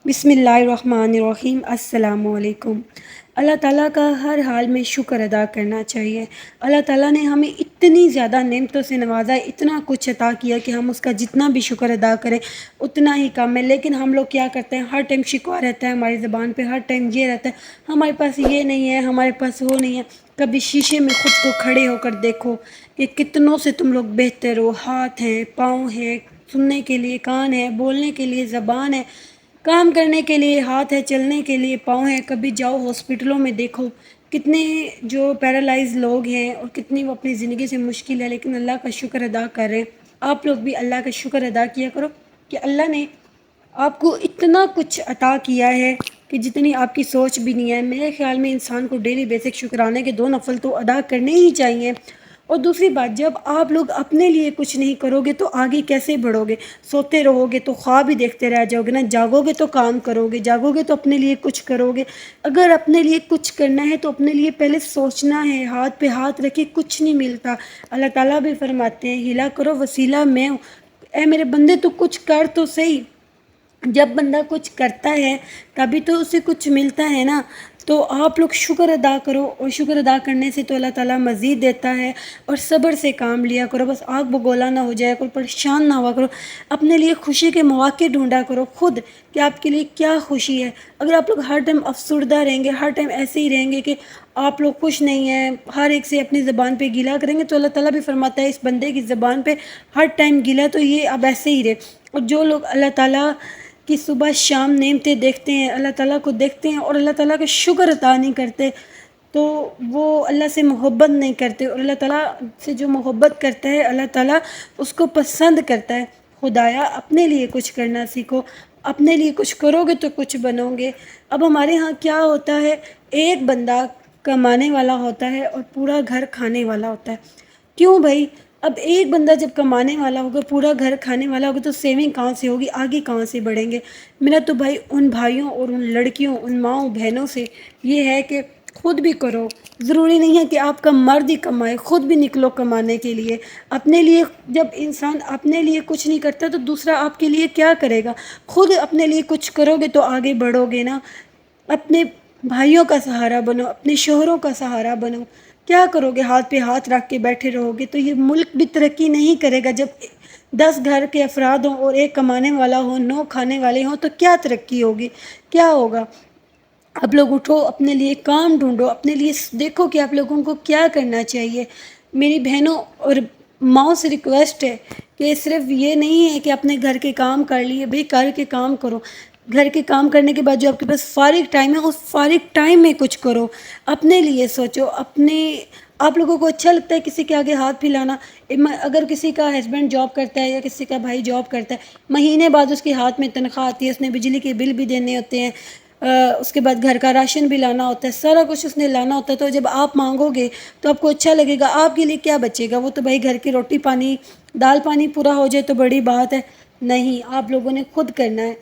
بسم اللہ الرحمن الرحیم۔ السلام علیکم۔ اللہ تعالیٰ کا ہر حال میں شکر ادا کرنا چاہیے۔ اللہ تعالیٰ نے ہمیں اتنی زیادہ نعمتوں سے نوازا ہے، اتنا کچھ عطا کیا کہ ہم اس کا جتنا بھی شکر ادا کریں اتنا ہی کم ہے۔ لیکن ہم لوگ کیا کرتے ہیں، ہر ٹائم شکوہ رہتا ہے ہماری زبان پہ، ہر ٹائم یہ رہتا ہے ہمارے پاس یہ نہیں ہے، ہمارے پاس وہ نہیں ہے۔ کبھی شیشے میں خود کو کھڑے ہو کر دیکھو کہ کتنوں سے تم لوگ بہتر ہو۔ ہاتھ ہیں، پاؤں ہیں، سننے کے لیے کان ہے، بولنے کے لیے زبان ہے، کام کرنے کے لیے ہاتھ ہے، چلنے کے لیے پاؤں ہیں۔ کبھی جاؤ ہاسپٹلوں میں دیکھو کتنے جو پیرالائز لوگ ہیں اور کتنی وہ اپنی زندگی سے مشکل ہے، لیکن اللہ کا شکر ادا کر رہے ہیں۔ آپ لوگ بھی اللہ کا شکر ادا کیا کرو کہ اللہ نے آپ کو اتنا کچھ عطا کیا ہے کہ جتنی آپ کی سوچ بھی نہیں ہے۔ میرے خیال میں انسان کو ڈیلی بیسک شکرانے کے 2 نفل تو ادا کرنے ہی چاہیے۔ اور دوسری بات، جب آپ لوگ اپنے لیے کچھ نہیں کرو گے تو آگے کیسے بڑھو گے؟ سوتے رہو گے تو خواب ہی دیکھتے رہ جاؤ گے نا۔ جاگو گے تو کام کرو گے، جاگو گے تو اپنے لیے کچھ کرو گے۔ اگر اپنے لیے کچھ کرنا ہے تو اپنے لیے پہلے سوچنا ہے۔ ہاتھ پہ ہاتھ رکھے کچھ نہیں ملتا۔ اللہ تعالیٰ بھی فرماتے ہیں ہلا کرو وسیلہ میں ہوں۔ اے میرے بندے تو کچھ کر تو صحیح۔ جب بندہ کچھ کرتا ہے تبھی تو اسے کچھ ملتا ہے نا۔ تو آپ لوگ شکر ادا کرو، اور شکر ادا کرنے سے تو اللہ تعالیٰ مزید دیتا ہے۔ اور صبر سے کام لیا کرو، بس آگ بگولا نہ ہو جائے کرو، پریشان نہ ہوا کرو۔ اپنے لیے خوشی کے مواقع ڈھونڈا کرو خود کہ آپ کے لیے کیا خوشی ہے۔ اگر آپ لوگ ہر ٹائم افسردہ رہیں گے، ہر ٹائم ایسے ہی رہیں گے کہ آپ لوگ خوش نہیں ہیں، ہر ایک سے اپنی زبان پہ گیلا کریں گے، تو اللہ تعالیٰ بھی فرماتا ہے اس بندے کی زبان پہ ہر ٹائم گیلا، تو یہ اب ایسے ہی رہے۔ اور جو لوگ اللہ تعالیٰ کی صبح شام نعمتیں دیکھتے ہیں، اللہ تعالیٰ کو دیکھتے ہیں اور اللہ تعالیٰ کا شکر ادا نہیں کرتے، تو وہ اللہ سے محبت نہیں کرتے۔ اور اللہ تعالیٰ سے جو محبت کرتا ہے اللہ تعالیٰ اس کو پسند کرتا ہے۔ خدایا اپنے لیے کچھ کرنا سیکھو، اپنے لیے کچھ کرو گے تو کچھ بنو گے۔ اب ہمارے ہاں کیا ہوتا ہے، ایک بندہ کمانے والا ہوتا ہے اور پورا گھر کھانے والا ہوتا ہے۔ کیوں بھائی؟ اب ایک بندہ جب کمانے والا ہوگا، پورا گھر کھانے والا ہوگا، تو سیونگ کہاں سے ہوگی؟ آگے کہاں سے بڑھیں گے؟ میرا تو بھائی ان بھائیوں اور ان لڑکیوں، ان ماؤں بہنوں سے یہ ہے کہ خود بھی کرو۔ ضروری نہیں ہے کہ آپ کا مرد ہی کمائے، خود بھی نکلو کمانے کے لیے اپنے لیے۔ جب انسان اپنے لیے کچھ نہیں کرتا تو دوسرا آپ کے لیے کیا کرے گا؟ خود اپنے لیے کچھ کرو گے تو آگے بڑھو گے نا۔ اپنے بھائیوں کا سہارا بنو، اپنے شوہروں کا سہارا بنو۔ کیا کرو گے؟ ہاتھ پہ ہاتھ رکھ کے بیٹھے رہو گے تو یہ ملک بھی ترقی نہیں کرے گا۔ جب 10 گھر کے افراد ہوں اور ایک کمانے والا ہو، 9 کھانے والے ہوں، تو کیا ترقی ہوگی؟ کیا ہوگا؟ آپ لوگ اٹھو، اپنے لیے کام ڈھونڈو، اپنے لیے دیکھو کہ آپ لوگوں کو کیا کرنا چاہیے۔ میری بہنوں اور ماؤں سے ریکویسٹ ہے کہ صرف یہ نہیں ہے کہ اپنے گھر کے کام کر لیے، بھئی گھر کے کام کرو۔ گھر کے کام کرنے کے بعد جو آپ کے پاس فارغ ٹائم ہے، اس فارغ ٹائم میں کچھ کرو، اپنے لیے سوچو۔ آپ لوگوں کو اچھا لگتا ہے کسی کے آگے ہاتھ پھیلانا؟ اگر کسی کا ہسبینڈ جاب کرتا ہے یا کسی کا بھائی جاب کرتا ہے، مہینے بعد اس کے ہاتھ میں تنخواہ آتی ہے، اس نے بجلی کے بل بھی دینے ہوتے ہیں، اس کے بعد گھر کا راشن بھی لانا ہوتا ہے، سارا کچھ اس نے لانا ہوتا ہے، تو جب آپ مانگو گے تو آپ کو اچھا لگے گا؟ آپ کے لیے کیا بچے گا؟ وہ تو بھائی گھر کی روٹی پانی، دال پانی پورا ہو جائے تو بڑی بات ہے۔ نہیں، آپ لوگوں نے خود کرنا ہے،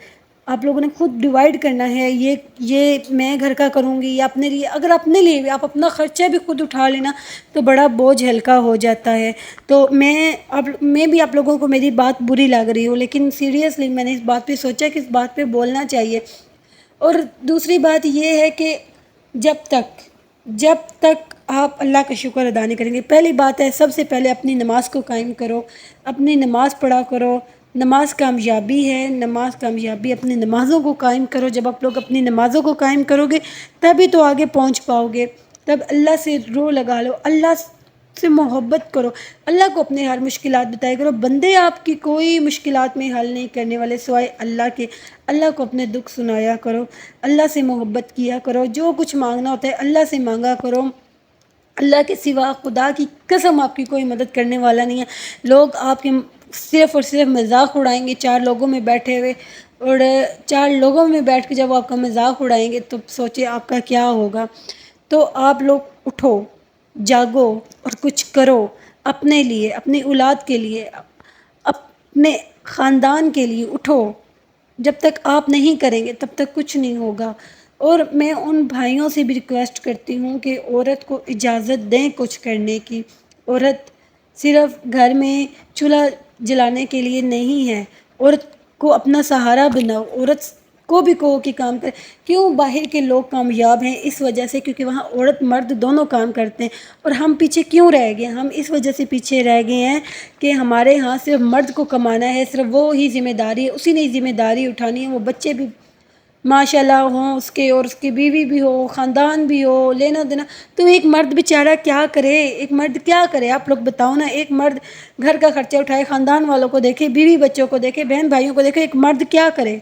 آپ لوگوں نے خود ڈیوائڈ کرنا ہے۔ یہ میں گھر کا کروں گی یا اپنے لیے، اگر اپنے لیے بھی آپ اپنا خرچہ بھی خود اٹھا لینا تو بڑا بوجھ ہلکا ہو جاتا ہے۔ تو میں بھی آپ لوگوں کو میری بات بری لگ رہی ہوں، لیکن سیریسلی میں نے اس بات پہ سوچا کہ اس بات پہ بولنا چاہیے۔ اور دوسری بات یہ ہے کہ جب تک آپ اللہ کا شکر ادا نہیں کریں گے، پہلی بات ہے سب سے پہلے اپنی نماز کو قائم کرو، اپنی نماز پڑھا کرو۔ نماز کامیابی ہے، نماز کامیابی، اپنی نمازوں کو قائم کرو۔ جب آپ لوگ اپنی نمازوں کو قائم کرو گے تبھی تو آگے پہنچ پاؤ گے۔ تب اللہ سے روح لگا لو، اللہ سے محبت کرو، اللہ کو اپنے ہر مشکلات بتایا کرو۔ بندے آپ کی کوئی مشکلات میں حل نہیں کرنے والے سوائے اللہ کے۔ اللہ کو اپنے دکھ سنایا کرو، اللہ سے محبت کیا کرو، جو کچھ مانگنا ہوتا ہے اللہ سے مانگا کرو۔ اللہ کے سوا خدا کی قسم آپ کی کوئی مدد کرنے والا نہیں ہے۔ لوگ آپ کے صرف اور صرف مذاق اڑائیں گے 4 لوگوں میں بیٹھے ہوئے، اور 4 لوگوں میں بیٹھ کے جب آپ کا مذاق اڑائیں گے تو سوچے آپ کا کیا ہوگا۔ تو آپ لوگ اٹھو، جاگو اور کچھ کرو اپنے لیے، اپنی اولاد کے لیے، اپنے خاندان کے لیے اٹھو۔ جب تک آپ نہیں کریں گے تب تک کچھ نہیں ہوگا۔ اور میں ان بھائیوں سے بھی ریکویسٹ کرتی ہوں کہ عورت کو اجازت دیں کچھ کرنے کی۔ عورت صرف گھر میں چولہا جلانے کے لیے نہیں ہے، عورت کو اپنا سہارا بناؤ، عورت کو بھی کہو کہ کام کرے. کیوں باہر کے لوگ کامیاب ہیں؟ اس وجہ سے کیونکہ وہاں عورت مرد دونوں کام کرتے ہیں. اور ہم پیچھے کیوں رہ گئے؟ ہم اس وجہ سے پیچھے رہ گئے ہیں کہ ہمارے یہاں صرف مرد کو کمانا ہے، صرف وہ ہی ذمہ داری ہے، اسی نے ذمہ داری اٹھانی ہے. وہ بچے بھی ماشاء اللہ ہوں اس کے، اور اس کی بیوی بھی ہو، خاندان بھی ہو، لینا دینا. تو ایک مرد بیچارہ کیا کرے؟ ایک مرد کیا کرے؟ آپ لوگ بتاؤ نا. ایک مرد گھر کا خرچہ اٹھائے، خاندان والوں کو دیکھے، بیوی بچوں کو دیکھے، بہن بھائیوں کو دیکھے. ایک مرد کیا کرے؟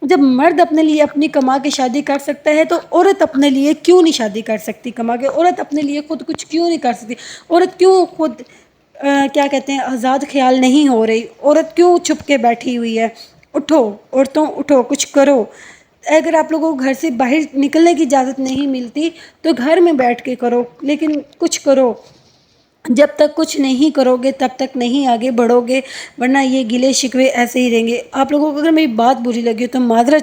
جب مرد اپنے لیے اپنی کما کے شادی کر سکتا ہے تو عورت اپنے لیے کیوں نہیں شادی کر سکتی کما کے؟ عورت اپنے لیے خود کچھ کیوں نہیں کر سکتی؟ عورت کیوں خود کیا کہتے ہیں آزاد خیال نہیں ہو رہی؟ عورت کیوں چھپ کے بیٹھی ہوئی ہے؟ اٹھو عورتوں، اٹھو، کچھ کرو. اگر آپ لوگوں کو گھر سے باہر نکلنے کی اجازت نہیں ملتی تو گھر میں بیٹھ کے کرو، لیکن کچھ کرو. جب تک کچھ نہیں کرو گے تب تک نہیں آگے بڑھو گے، ورنہ یہ گلے شکوے ایسے ہی رہیں گے. آپ لوگوں کو اگر میری بات بری لگی تو معذرت